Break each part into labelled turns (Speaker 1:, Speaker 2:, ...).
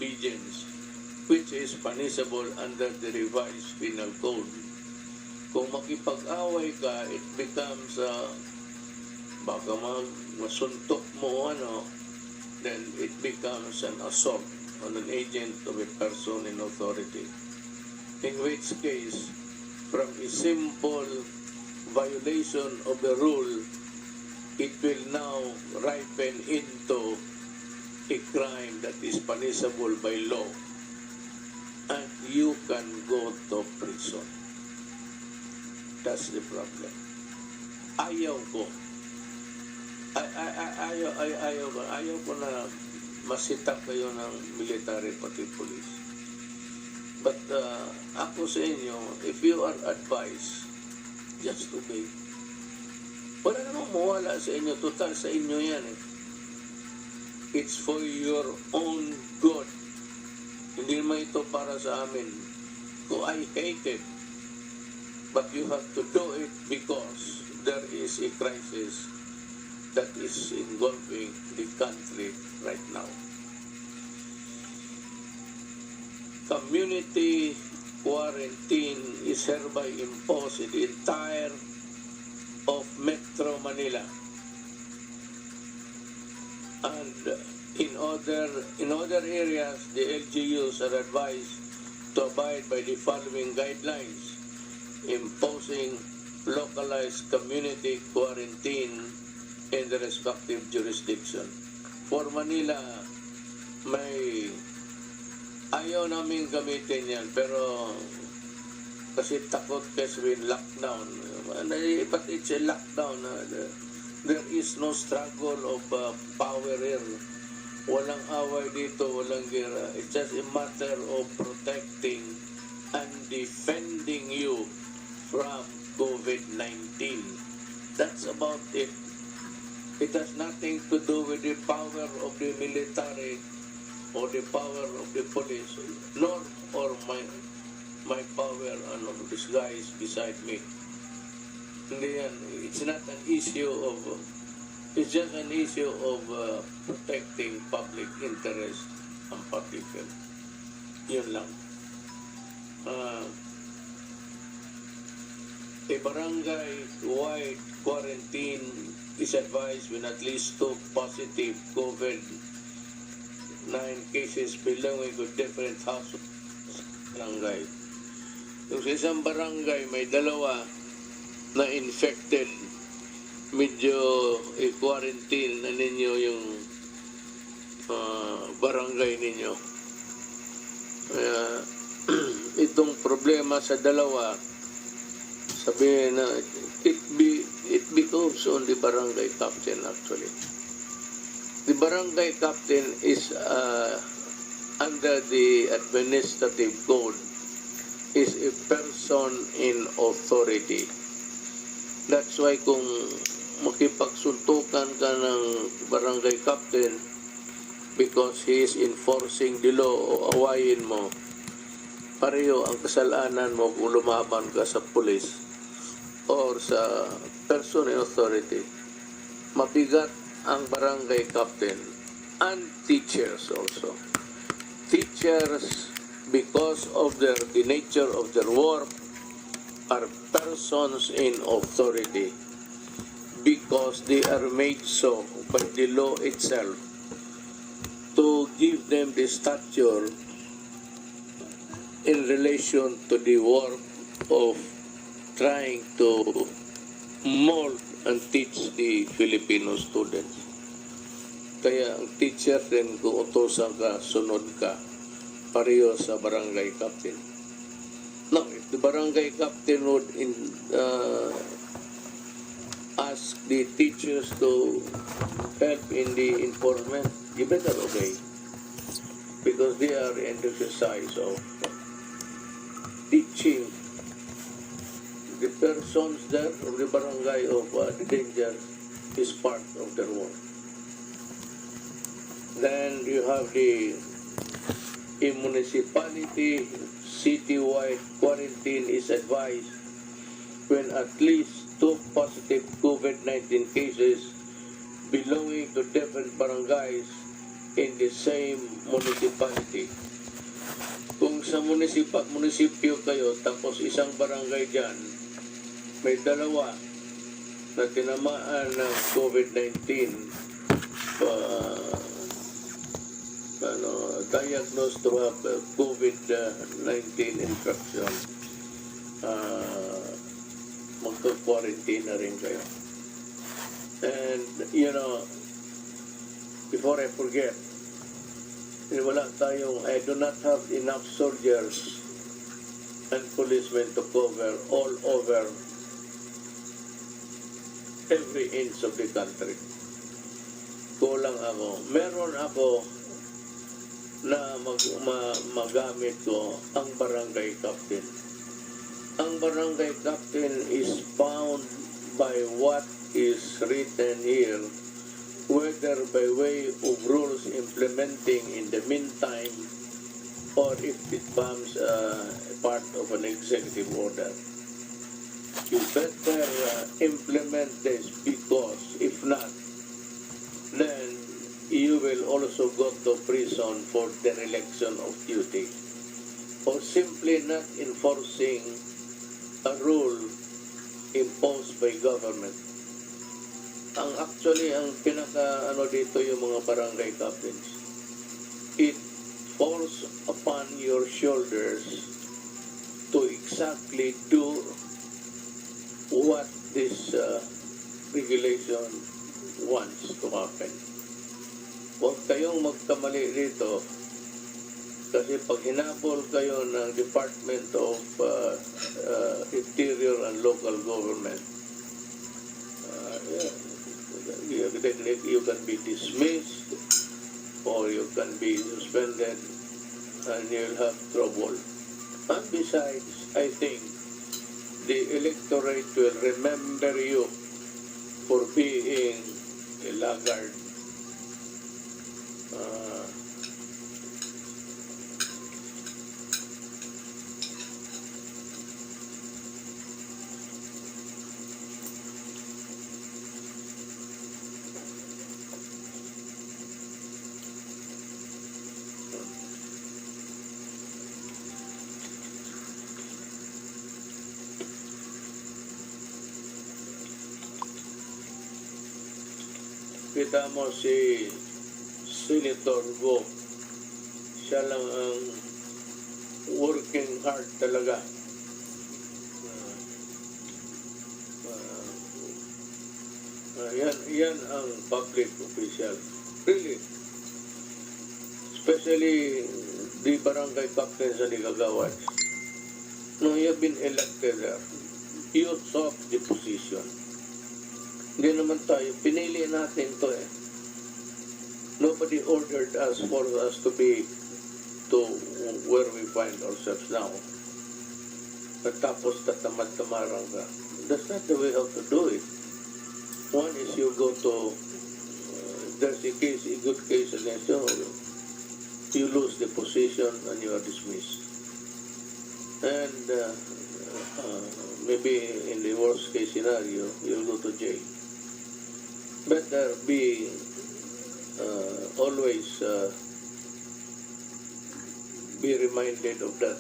Speaker 1: disobedience, which is punishable under the revised penal code. Kung makipag-away ka, it becomes, baka masuntok mo, then it becomes an assault on an agent of a person in authority. In which case, from a simple violation of the rule, it will now ripen into a crime that is punishable by law, and you can go to prison. That's the problem. Ayaw ko. Ayaw ko na masita kayo ng military pati police. But ako sa inyo, if you are advised, just obey. Wala namang mawala sa inyo. Total sa inyo yan eh. It's for your own good. Hindi naman ito para sa amin. So I hate it. But you have to do it because there is a crisis that is engulfing the country right now. Community quarantine is hereby imposed in the entire of Metro Manila. And in other areas, the LGUs are advised to abide by the following guidelines, imposing localized community quarantine in the respective jurisdiction. For Manila, may ayaw namin gamitin yan, pero kasi takot kasi with lockdown. But it's a lockdown. There is no struggle of power here. Walang away dito, walang gira. It's just a matter of protecting and defending you from COVID-19. That's about it. It has nothing to do with the power of the military or the power of the police, nor or my power and of these guys beside me. Hindi yan. It's not an issue of, it's just an issue of protecting public interest and public health. Yun lang. A barangay-wide quarantine is advised when at least 2 positive COVID-19 cases belonging to different households barangay. Yung sa isang barangay may 2 na infected, medyo i-quarantine na ninyo yung barangay ninyo. Kaya itong problema sa 2, sabihin na it becomes on the barangay captain actually. The barangay captain is under the administrative code is a person in authority. That's why kung makipagsuntukan ka ng barangay captain because he is enforcing the law o awayin mo, pareho ang kasalanan mo kung lumaban ka sa police or sa person in authority. Mabigat ang barangay captain and teachers also. Teachers, because of the nature of their work, are persons in authority because they are made so by the law itself to give them the stature in relation to the work of trying to mold and teach the Filipino students. Kaya ang teacher din, kung utosan ka, sunod ka, pareho sa barangay captain. Now, if the barangay captain would ask the teachers to help in the enforcement, you better obey. Because they are in the exercise of teaching the persons there of the barangay of the danger is part of their work. Then you have the municipality city-wide quarantine is advised when at least 2 positive COVID-19 cases belonging to different barangays in the same municipality. Kung sa munisipyo kayo, tapos isang barangay dyan, may dalawa na tinamaan ng COVID-19, diagnosed to have COVID-19 infection, magka-quarantine na rin kayo. And, before I forget, I do not have enough soldiers and policemen to cover all over every inch of the country. Kulang ako. Meron ako na magamit ko ang barangay captain. Ang barangay captain is bound by what is written here, whether by way of rules implementing in the meantime or if it becomes part of an executive order. You better implement this, because if not, then you will also go to prison for dereliction of duty or simply not enforcing a rule imposed by government. Ang pinaka dito yung mga barangay captains. It falls upon your shoulders to exactly do what this regulation wants to happen. Huwag kayong magkamali dito, kasi pag hinabol kayo ng Department of Interior and Local Government, you can be dismissed or you can be suspended and you'll have trouble. And besides, I think the electorate will remember you for being a laggard. Kita mo si Senator Go, siya lang ang working hard talaga. Yan ang public official. Really. Especially the barangay captain sa Ligagawan. No, you have been elected there. You sought the position. Hindi naman tayo, pinili natin to eh. Nobody ordered us for us to be to where we find ourselves now. At tapos tatamad-tamarang ka. That's not the way how to do it. One is you go to, there's a good case against you, you lose the position and you are dismissed. And maybe in the worst case scenario, you'll go to jail. Better be always be reminded of that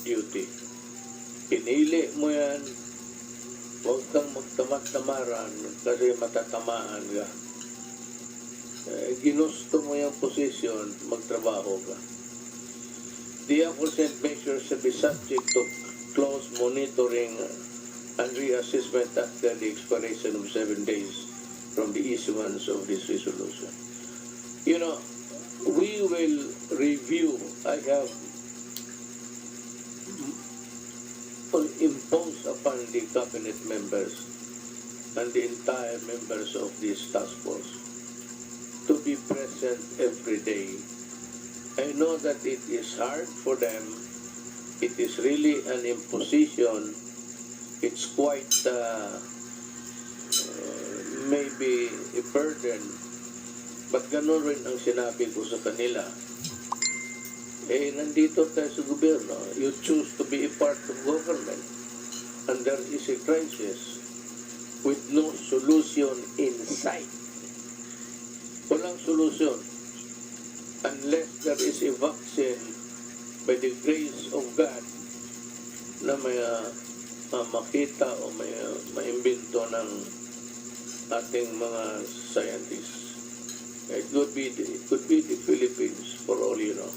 Speaker 1: duty. Pinili mo yan, huwag kang magtamad-tamaran kasi matatamaan ka. Ginusto mo yung position, magtrabaho ka. The aforesaid measures should be subject to close monitoring and reassessment after the expiration of 7 days from the issuance of this resolution. We will review. I have imposed upon the cabinet members and the entire members of this task force to be present every day. I know that it is hard for them. It is really an imposition. It's quite maybe a burden, but ganun rin ang sinabi ko sa kanila. Nandito tayo sa gobyerno, you choose to be a part of government, and there is a crisis with no solution in sight. Walang solution. unless there is a vaccine by the grace of God na may makita o may maimbento ng ating mga scientists. It could be the Philippines for all you know.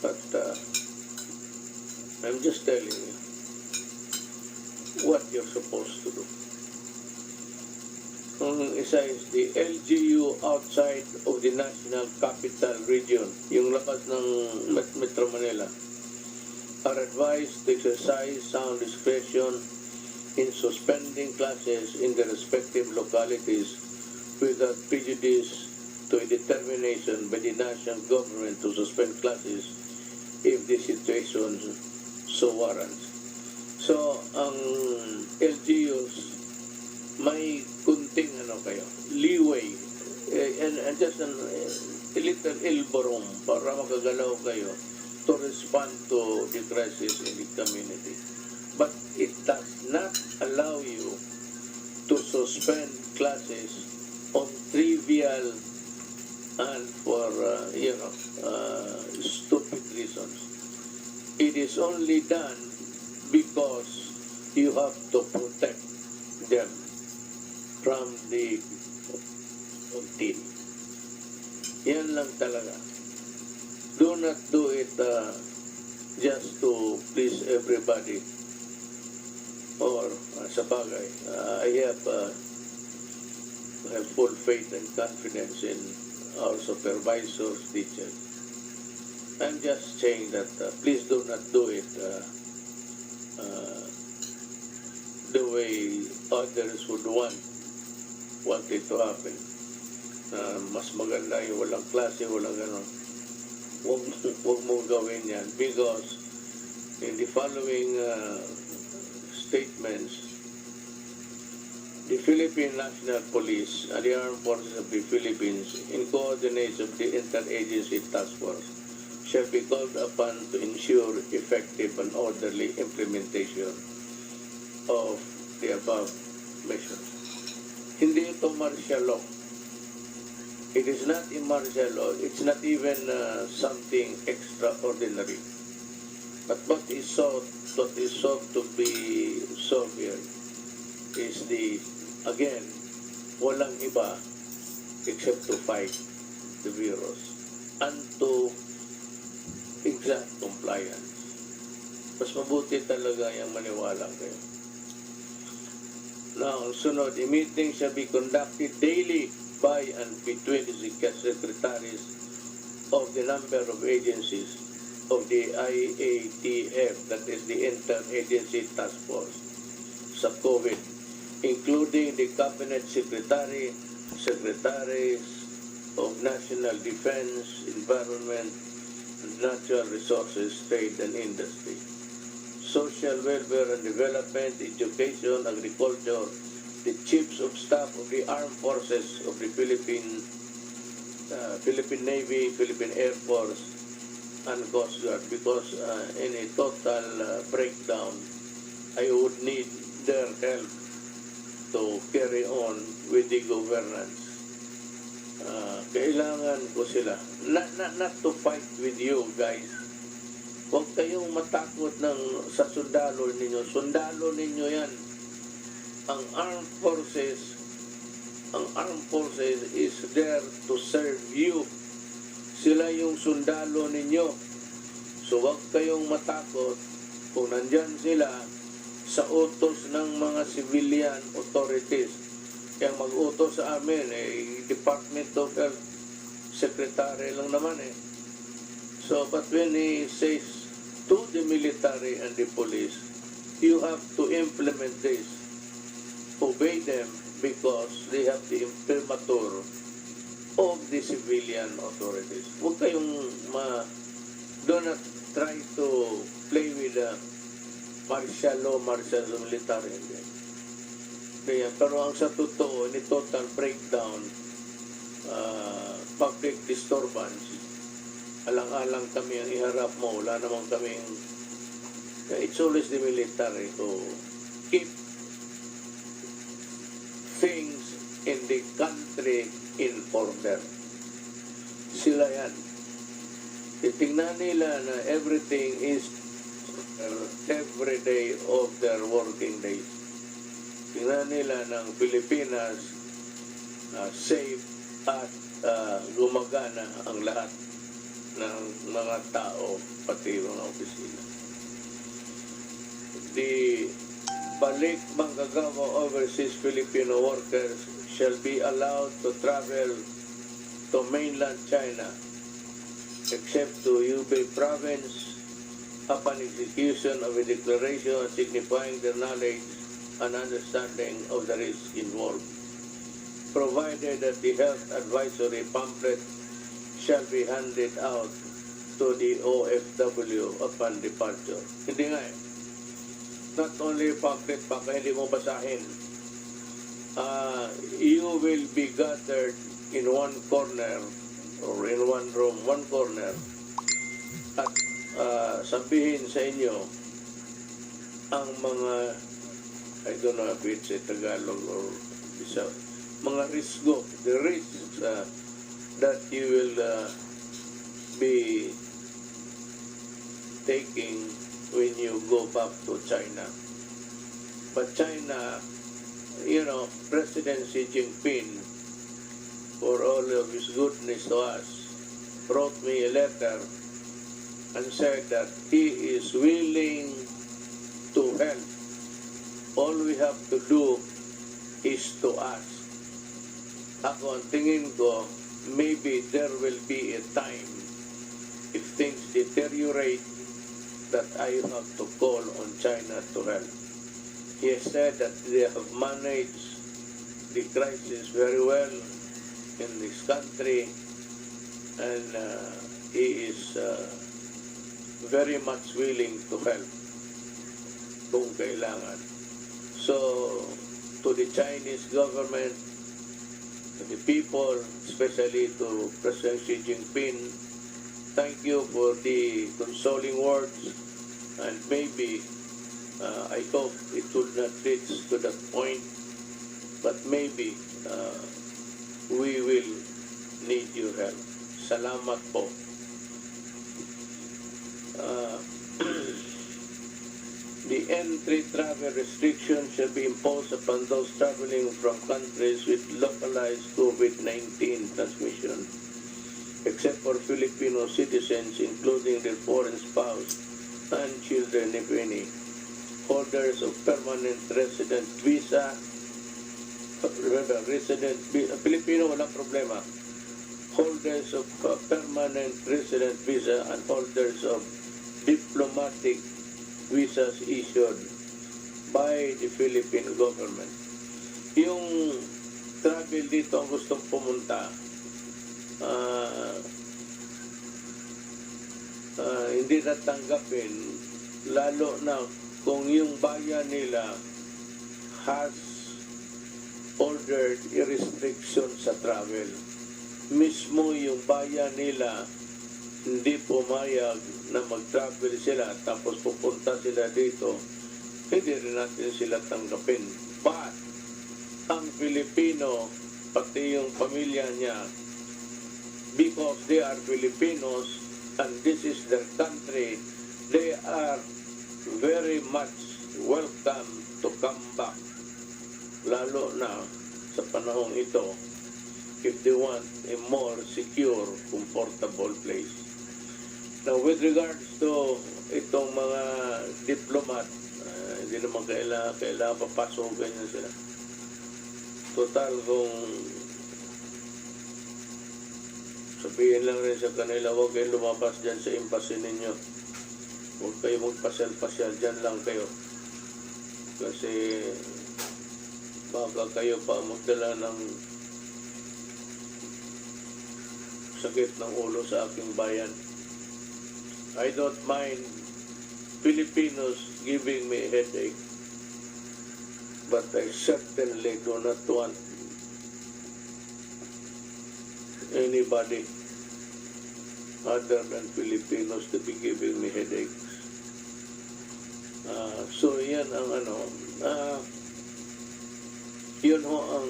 Speaker 1: But I'm just telling you what you're supposed to do. Ang isa is the LGU outside of the National Capital Region, yung labas ng Metro Manila, are advised to exercise sound discretion in suspending classes in their respective localities without prejudice to a determination by the national government to suspend classes if the situation so warrants. So, ang LGUs may kunting leeway and just a little elbow room para makagalaw kayo to respond to the crisis in the community. But it does not allow you to suspend classes on trivial and for stupid reasons. It is only done because you have to protect them from the team. Yan lang talaga. Do not do it just to please everybody. Or sa bagay, I have full faith and confidence in our supervisors, teachers. I'm just saying that please do not do it the way others would want it to happen. Mas maganda yung walang klase, walang gano'n. Huwag mong gawin yan because in the following statements, the Philippine National Police and the Armed Forces of the Philippines, in coordination with the Interagency Task Force, shall be called upon to ensure effective and orderly implementation of the above measures. Hindi ito martial law. It is not a martial law. It's not even something extraordinary. But what is sought to be solved here is again, walang iba except to fight the virus and to exact compliance. Mas mabuti talaga yung maniwala kayo. Now, sunod, the meeting shall be conducted daily by and between the secretaries of the number of agencies of the IATF, that is the Interagency Task Force, sa COVID, including the Cabinet Secretary, Secretaries of National Defense, Environment, Natural Resources, Trade and Industry, Social Welfare and Development, Education, Agriculture, the Chiefs of Staff of the Armed Forces of the Philippine Navy, Philippine Air Force, and Coast Guard, because in a total breakdown, I would need their help to carry on with the governance. Kailangan ko sila. Not to fight with you guys. Huwag kayong matakot sa sundalo ninyo. Sundalo ninyo yan. Ang armed forces is there to serve you. Sila yung sundalo ninyo. So huwag kayong matakot kung nandyan sila sa utos ng mga civilian authorities. Yang mag-utos sa amin, Department of Health Secretary lang naman So, but when he says to the military and the police, you have to implement this. Obey them because they have the imprimatur of the civilian authorities. Huwag kayong do not try to play with martial law, martial military. Kaya, pero ang sa totoo, ni total breakdown, public disturbance, alang-alang kami ang iharap mo, wala namang kaming, it's always the military to keep things in the country in order. sila yan. Titingnan nila na everything is every day of their working days. Tingnan nila ng Pilipinas safe at gumagana ang lahat ng mga tao, pati mga opisina. The balik manggagawa overseas Filipino workers shall be allowed to travel to mainland China except to Hubei province upon execution of a declaration signifying their knowledge and understanding of the risks involved, provided that the health advisory pamphlet shall be handed out to the OFW upon departure. Hindi nga eh. Not only pamphlet, baka hindi mo basahin. You will be gathered in one corner or in one room, one corner, at sabihin sa inyo ang mga, I don't know if it's a Tagalog or Bisao, mga risgo, the risks that you will be taking when you go back to China. But China, President Xi Jinping, for all of his goodness to us, wrote me a letter and said that he is willing to help. All we have to do is to ask. Ako, ang tingin ko, maybe there will be a time if things deteriorate that I have to call on China to help. He has said that they have managed the crisis very well in this country, and he is very much willing to help kung kailangan. So, to the Chinese government, to the people, especially to President Xi Jinping, thank you for the consoling words, and maybe I hope it would not reach to that point, but maybe we will need your help. Salamat po. The entry travel restriction shall be imposed upon those traveling from countries with localized COVID-19 transmission, except for Filipino citizens, including their foreign spouse and children, if any. Holders of permanent resident visa, remember, resident visa, Filipino, walang problema. Holders of permanent resident visa and holders of diplomatic visas issued by the Philippine government. Yung travel dito ang gustong pumunta, hindi natanggapin, lalo na kung yung bayan nila has ordered a restriction sa travel. Mismo yung bayan nila hindi pumayag na mag-travel sila tapos pupunta sila dito, hindi rin natin sila tanggapin. But ang Pilipino, pati yung pamilya niya, because they are Filipinos and this is their country, they are very much welcome to come back, lalo na sa panahong ito, if they want a more secure, comfortable place. Now, with regards to itong mga diplomat, hindi naman kailangan papasok, ganyan sila. Total, kung sabihin lang rin sa kanila, huwag kayong lumabas dyan sa embassy ninyo. Huwag kayo magpasyal-pasyal, dyan lang kayo. Kasi baka kayo pa magdala ng sakit ng ulo sa aking bayan. I don't mind Filipinos giving me a headache, but I certainly do not want anybody other than Filipinos to be giving me headaches. So yan ang yun ho ang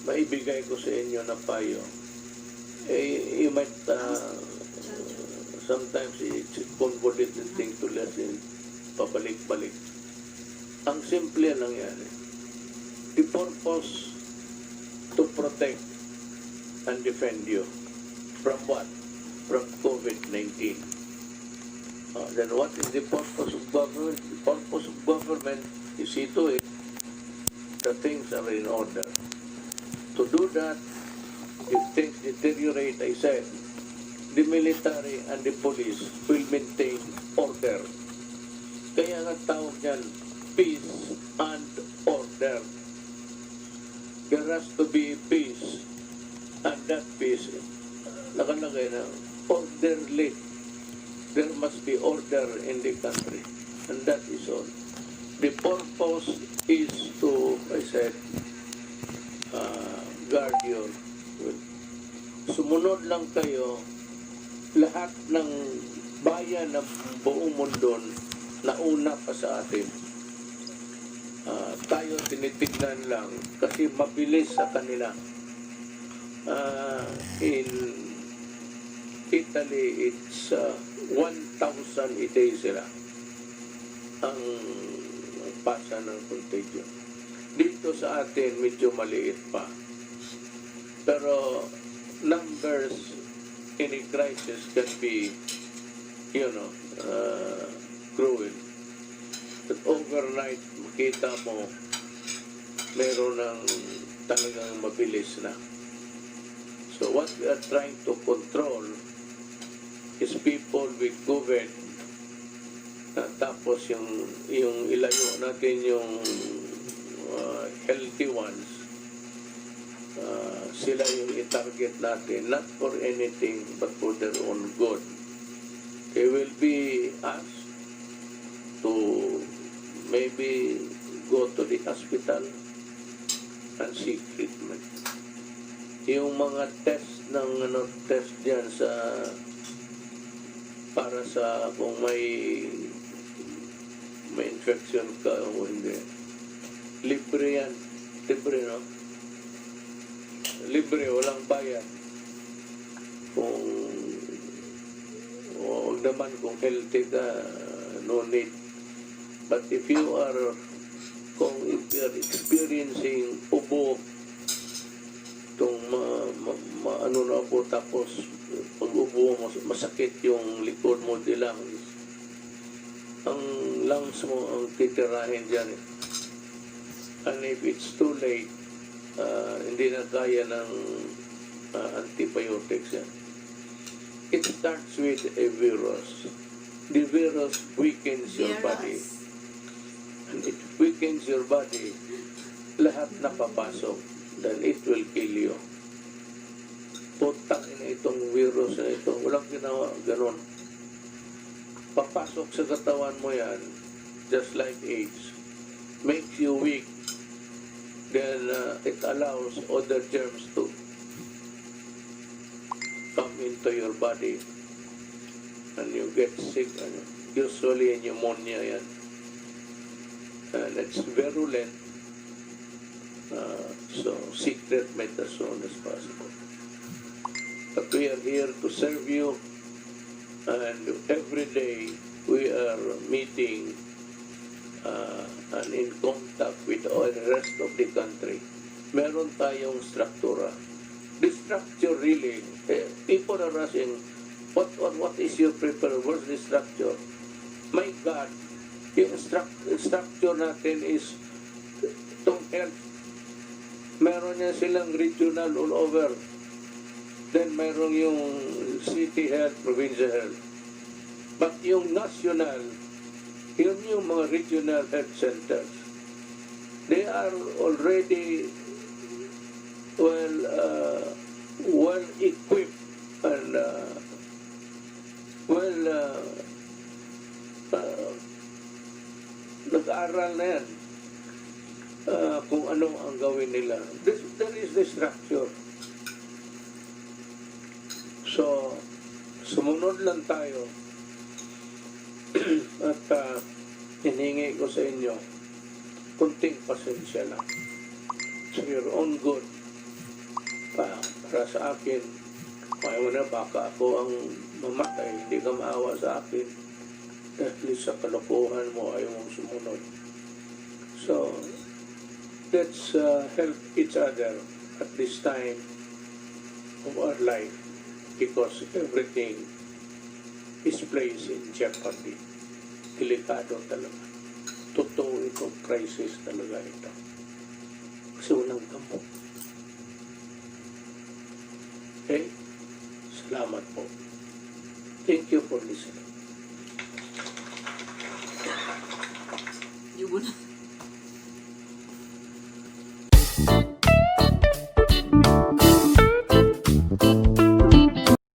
Speaker 1: maibigay ko sa inyo na payo. You might, sometimes it's a convoluted thing to listen, pabalik-balik. Ang simple lang yan. The purpose to protect and defend you from what? From COVID-19. Then what is the purpose of government? The purpose of government is see to it the things are in order. To do that, if things deteriorate, I said, the military and the police will maintain order. Kaya nga tawag yan, peace and order. There has to be peace, and that peace, nakalagay na, orderly. There must be order in the country, and that is all. The purpose is to, I said, guard your will. Sumunod lang kayo, lahat ng bayan ng buong mundo nauna pa sa atin. Tayo tinitignan lang kasi mabilis sa kanila. In Italy, it's 1,000 a day sila ang pasa ng contagion. Dito sa atin, medyo maliit pa. Pero numbers in a crisis can be, growing. But overnight, makita mo, meron ng talagang mabilis na. So what we are trying to control is people with COVID. Tapos yung ilayo natin yung healthy ones. Sila yung i-target natin, not for anything but for their own good. They will be asked to maybe go to the hospital and seek treatment. Yung mga test ng test diyan sa para sa kung may infection ka o hindi. Libre yan. Libre, no? Libre, walang bayad. Kung huwag naman kung healthy ka, no need. But if you are experiencing ubo, itong ano na po, tapos pag ubo mo, masakit yung likod mo, di lungs. Ang lungs mo ang titirahin dyan. And if it's too late, hindi na kaya ng antibiotics yan. It starts with a virus. The virus weakens your body. And it weakens your body, lahat na papasok, then it will kill you. Putang ina itong virus na ito, walang ginawa, ganun. Papasok sa katawan mo yan, just like AIDS, makes you weak, then it allows other germs to come into your body, and you get sick, and usually pneumonia yan. And it's virulent, so seek treatment as soon as possible. But we are here to serve you, and every day we are meeting and in contact with the rest of the country. Meron tayong struktura. The structure really, people are asking, what is your preparation? What's the structure? My God, yung structure natin is itong health. Meron niya silang regional all over. Then meron yung city health, provincial health. But yung national, yun yung mga regional health centers. They are already well equipped and nag-aaral na yan kung ano ang gawin nila. There is the structure. So, sumunod lang tayo at hiningi ko sa inyo kunting pasensya lang. For your own good. Para sa akin, Ayaw na, baka ako ang mamatay, hindi ka maawa sa akin. At least sa kalokohan mo, ayaw mong sumunod. So, let's help each other at this time of our life because everything is placed in jeopardy. Delikado talaga. Totoo itong crisis talaga ito. Kasi walang gamot. Okay? Salamat po. Thank you for listening.
Speaker 2: Yung